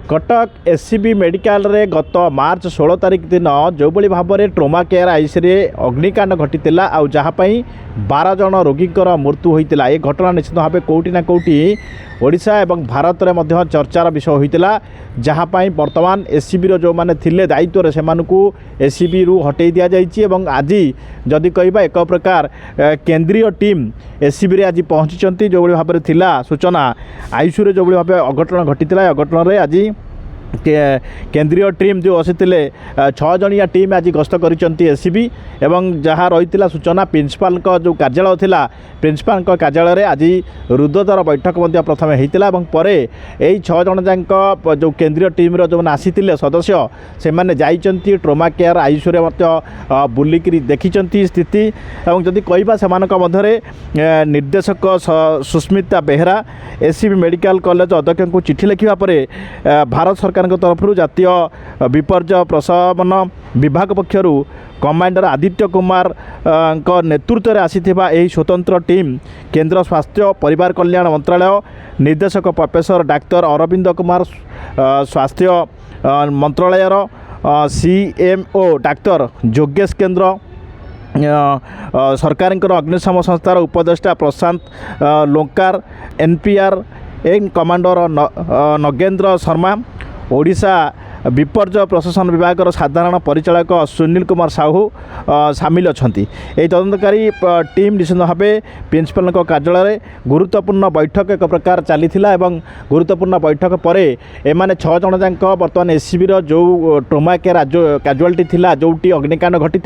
Cuttack SCB medical रे गत मार्च 16 तारिख दिन जो भाव में ट्रोमा केयर आईसीयू अग्निकांड घटी आउ जहाँपाई 12 जन रोगी मृत्यु होता ये घटना निश्चित भाव कौटी ना कौटी ओडिशा एवं भारत में चर्चार विषय होता जहाँपाई बर्तमान एससीबी जो मैंने थिले दायित्व से एससीबी रु हटई दि जाइए आज जदि कहबा एक प्रकार केंद्रीय टीम एससीबी आज पहुँची जो भाव में थिला सूचना आईसीयू जो भाव अघटन घटी अघटन आज केंद्रीय टीम जो आसीते 6 जणिया टीम आज गस्त कर एससीबी एवं जहाँ रही सूचना प्रिंसिपाल जो कार्यालय थिला प्रिंसिपाल कार्यालय आज रुद्धद्वार बैठक प्रथम होता पर यही 6 जन जाक जो केंद्रीय टीम जो आसीते सदस्य से मैंने जाइए ट्रोमा केयर आईसीयू बुलिक देखी स्थिति और जदि कहबा से मध्य निर्देशक Susmita Behera SCB medical college अध्यक्ष को चिठी लिखा भारत सरकार तरफ जातीय विपर्य प्रशमन विभाग पक्षर कमांडर आदित्य कुमार नेतृत्व में आसीथिबा एही स्वतंत्र टीम केंद्र स्वास्थ्य परिवार कल्याण मंत्रालय निर्देशक प्रोफेसर डाक्टर अरविंद कुमार स्वास्थ्य मंत्रालय सीएमओ डाक्टर योगेश केन्द्र सरकार अग्निशम संस्थार उपदेष्टा Prashant Lonkar NPR N commander Nagendra Sharma Odisha विपर्य प्रशासन विभाग साधारण परिचालक सुनील कुमार साहू सामिल अच्छा यही तदंतकारी टीम निश्चित भाव प्रिंसिपाल कार्यालय गुरुत्वपूर्ण बैठक एक प्रकार चली गुरुत्वपूर्ण बैठक पर एमाने 6 जन जाक बर्तमान एससीबी जो ट्रोमा केयर कैजुआलिटी थिला जोटी अग्निकांड घटी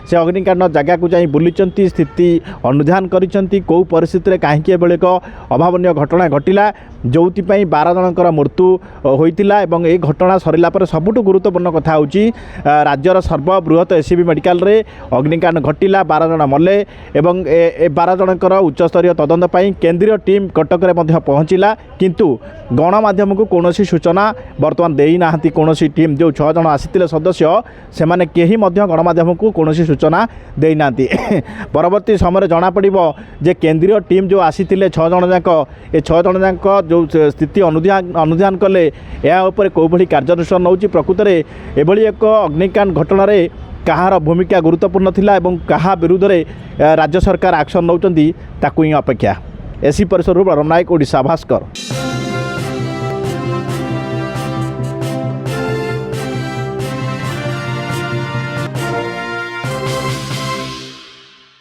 से अग्निकांड जगह को जाई बुली स्थिति अनुधान करिसेंती को परिस्थिति रे काहेकि एबेले एक अभावनीय घटना घटिला जोथि 12 जनकर मृत्यु होइतिला एवं ए घटना सरिला सबुठ गुरुत्वपूर्ण कथा होची राज्यर सर्वबृहत एससीबी मेडिकल रे अग्निकांड घटिला 12 जन मले एवं 12 जनकर उच्चस्तरीय तदंत पाई केंद्रीय टीम कटक रे मध्य पहुँचला किंतु गणमाध्यम को कौन सूचना बर्तमान देई नाहंती कौन टीम जो 6 जन आसीते सदस्य से माने केही मध्य गणमाध्यम को कौन सूचना देई नाहंती परवर्ती समय जना पड़िबो जे केंद्रीय टीम जो आसीते 6 जन जाक ए 6 जन जाक जो स्थिति अनुधान कले या ऊपर कौ भली कार्यानुष्ठान नौची प्रकृत में एभली एक अग्निकांड घटना कहार भूमिका गुरुत्वपूर्ण थिला एवं कहा विरुद्ध रे राज्य सरकार एक्शन नौचंती ताकू ही अपेक्षा एससी परिसर बलराम नायक ओडिशा भास्कर।